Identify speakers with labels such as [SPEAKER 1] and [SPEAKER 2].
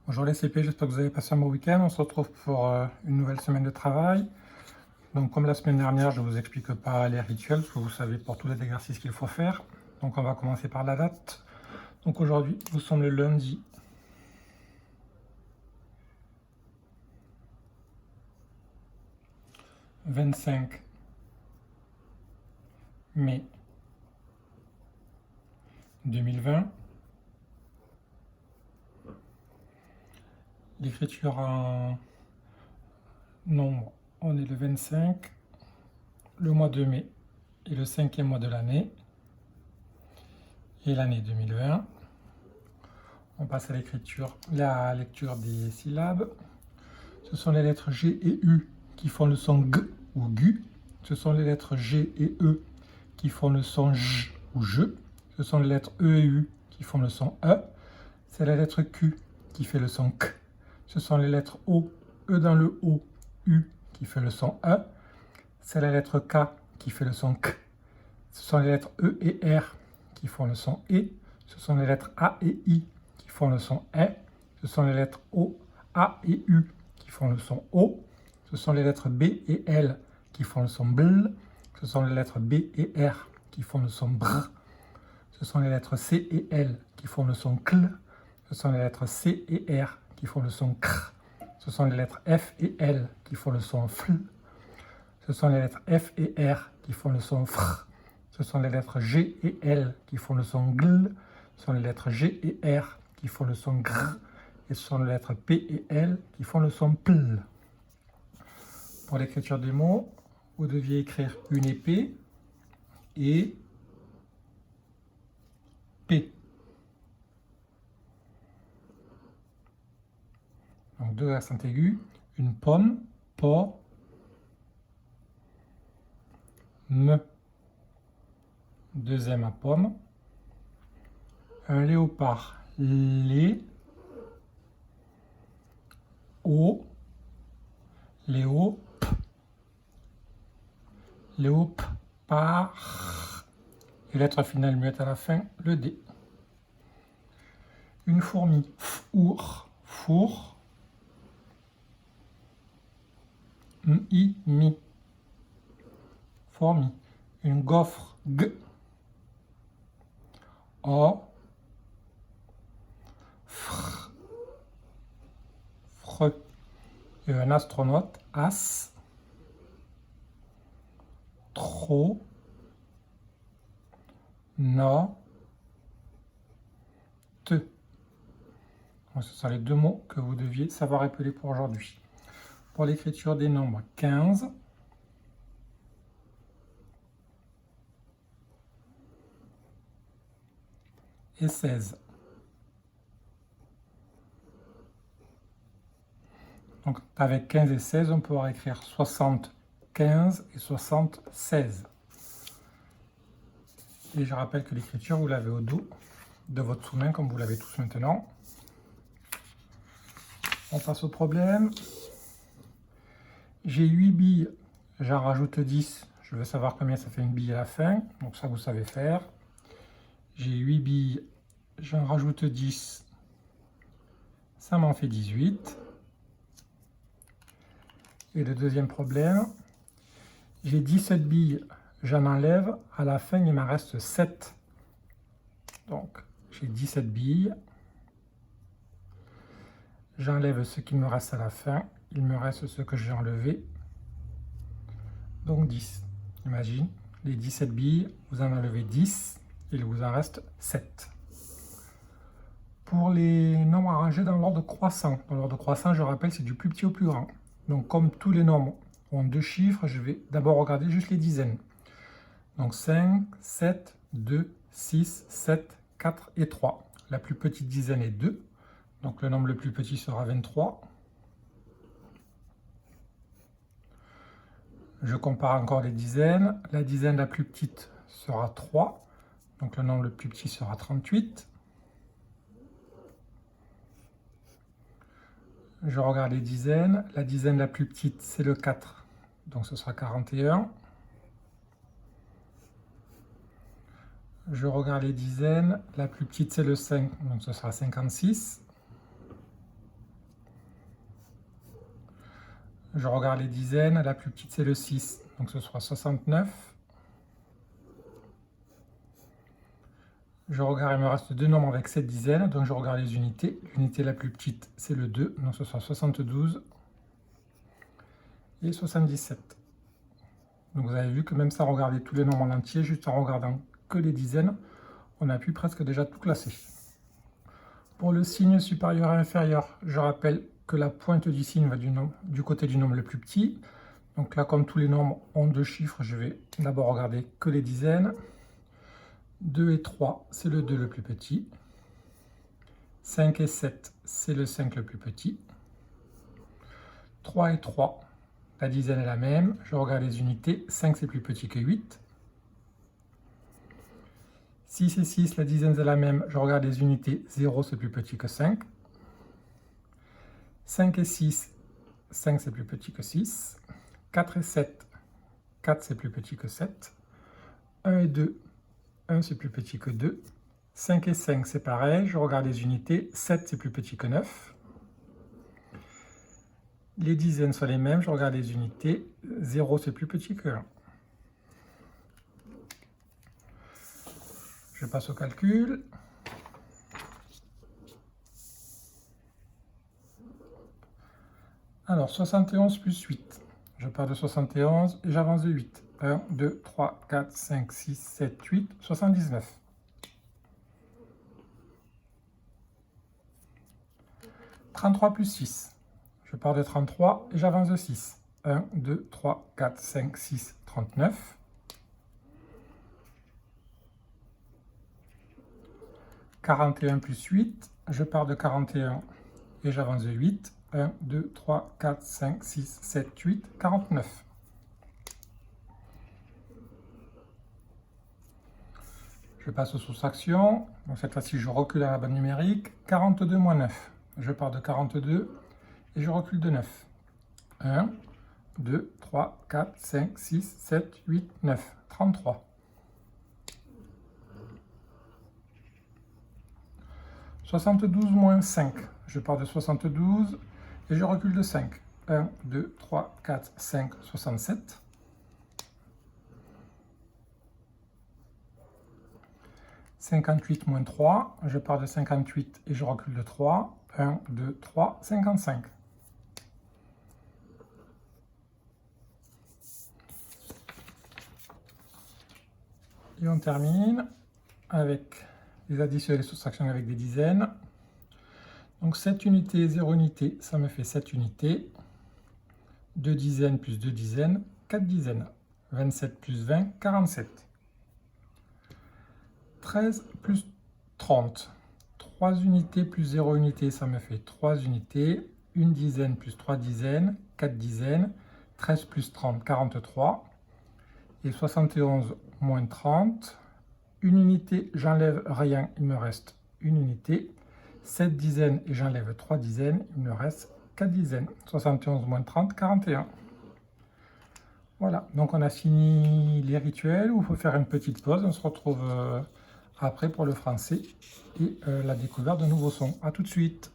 [SPEAKER 1] Bonjour les CP, j'espère que vous avez passé un bon week-end. On se retrouve pour une nouvelle semaine de travail. Donc comme la semaine dernière, je ne vous explique pas les rituels, parce que vous savez pour tous les exercices qu'il faut faire. Donc on va commencer par la date. Donc aujourd'hui, nous sommes le lundi 25 mai 2020. L'écriture en nombre, on est le 25. Le mois de mai est le 5e mois de l'année. Et l'année 2020. On passe à l'écriture, la lecture des syllabes. Ce sont les lettres G et U qui font le son G ou GU. Ce sont les lettres G et E qui font le son J ou JE. Ce sont les lettres E et U qui font le son E. C'est la lettre Q qui fait le son K. Ce sont les lettres O, E dans le O, U qui fait le son E. C'est la lettre K qui fait le son K. Ce sont les lettres E et R qui font le son E. Ce sont les lettres A et I qui font le son E. Ce sont les lettres O, A et U qui font le son O. Ce sont les lettres B et L qui font le son BL. Ce sont les lettres B et R qui font le son BR. Ce sont les lettres C et L qui font le son CL. Ce sont les lettres C et R qui font le son CR. Ce sont les lettres F et L qui font le son FL. Ce sont les lettres F et R qui font le son FR. Ce sont les lettres G et L qui font le son GL. Ce sont les lettres G et R qui font le son GR. Et ce sont les lettres P et L qui font le son PL. Pour l'écriture des mots, vous deviez écrire une épée et P. Donc deux accents aigus. Une pomme, po, me. Deuxième à pomme. Un léopard, lé, o, léo, p. Léop, par. Et lettre finale muette à la fin, le D. Une fourmi, four, four. Mi, mi. Fourmi. Une gaufre, g. O, fr, fre. Et un astronaute, as, tro, no, te. Donc, ce sont les deux mots que vous deviez savoir épeler pour aujourd'hui. Pour l'écriture des nombres 15, et 16. Donc avec 15 et 16, on pourra écrire 75 et 76. Et je rappelle que l'écriture, vous l'avez au dos de votre sous-main, comme vous l'avez tous maintenant. On passe au problème. J'ai 8 billes, j'en rajoute 10. Je veux savoir combien ça fait une bille à la fin. Donc ça, vous savez faire. J'ai 8 billes, j'en rajoute 10. Ça m'en fait 18. Et le deuxième problème, j'ai 17 billes, j'en enlève. À la fin, il m'en reste 7. Donc, j'ai 17 billes. J'enlève ce qu'il me reste à la fin. Il me reste ce que j'ai enlevé. Donc 10. Imagine, les 17 billes, vous en enlevez 10. Il vous en reste 7. Pour les nombres arrangés dans l'ordre croissant. Dans l'ordre croissant, je rappelle, c'est du plus petit au plus grand. Donc comme tous les nombres ont deux chiffres, je vais d'abord regarder juste les dizaines. Donc 5, 7, 2, 6, 7, 4 et 3. La plus petite dizaine est 2. Donc le nombre le plus petit sera 23. Je compare encore les dizaines. La dizaine la plus petite sera 3. Donc le nombre le plus petit sera 38. Je regarde les dizaines. La dizaine la plus petite, c'est le 4. Donc ce sera 41. Je regarde les dizaines. La plus petite, c'est le 5. Donc ce sera 56. Je regarde les dizaines, la plus petite c'est le 6, donc ce sera 69. Je regarde, il me reste deux nombres avec 7 dizaines, donc je regarde les unités. L'unité la plus petite c'est le 2, donc ce sera 72 et 77. Donc vous avez vu que même sans regarder tous les nombres en entier, juste en regardant que les dizaines, on a pu presque déjà tout classer. Pour le signe supérieur et inférieur, je rappelle que la pointe du signe va du côté du nombre le plus petit. Donc là, comme tous les nombres ont deux chiffres, je vais d'abord regarder que les dizaines. 2 et 3, c'est le 2 le plus petit. 5 et 7, c'est le 5 le plus petit. 3 et 3, la dizaine est la même. Je regarde les unités. 5, c'est plus petit que 8. 6 et 6, la dizaine est la même. Je regarde les unités. 0, c'est plus petit que 5. 5 et 6, 5, c'est plus petit que 6. 4 et 7, 4, c'est plus petit que 7. 1 et 2, 1, c'est plus petit que 2. 5 et 5, c'est pareil. Je regarde les unités. 7, c'est plus petit que 9. Les dizaines sont les mêmes. Je regarde les unités. 0, c'est plus petit que 1. Je passe au calcul. Alors, 71 plus 8. Je pars de 71 et j'avance de 8. 1, 2, 3, 4, 5, 6, 7, 8, 79. 33 plus 6. Je pars de 33 et j'avance de 6. 1, 2, 3, 4, 5, 6, 39. 41 plus 8. Je pars de 41 et j'avance de 8. 1, 2, 3, 4, 5, 6, 7, 8, 49. Je passe aux soustractions. Donc cette fois-ci, je recule à la bande numérique. 42 moins 9. Je pars de 42 et je recule de 9. 1, 2, 3, 4, 5, 6, 7, 8, 9. 33. 72 moins 5. Je pars de 72 et je recule de 5. 1, 2, 3, 4, 5, 67. 58 moins 3, je pars de 58 et je recule de 3. 1, 2, 3, 55. Et on termine avec les additions et les soustractions avec des dizaines. Donc 7 unités, 0 unité, ça me fait 7 unités. 2 dizaines plus 2 dizaines, 4 dizaines. 27 plus 20, 47. 13 plus 30. 3 unités plus 0 unité, ça me fait 3 unités. 1 dizaine plus 3 dizaines, 4 dizaines. 13 plus 30, 43. Et 71 moins 30. 1 unité, j'enlève rien, il me reste 1 unité. 7 dizaines et j'enlève 3 dizaines, il me reste 4 dizaines. 71 moins 30, 41. Voilà, donc on a fini les rituels où il faut faire une petite pause. On se retrouve après pour le français et la découverte de nouveaux sons. A tout de suite.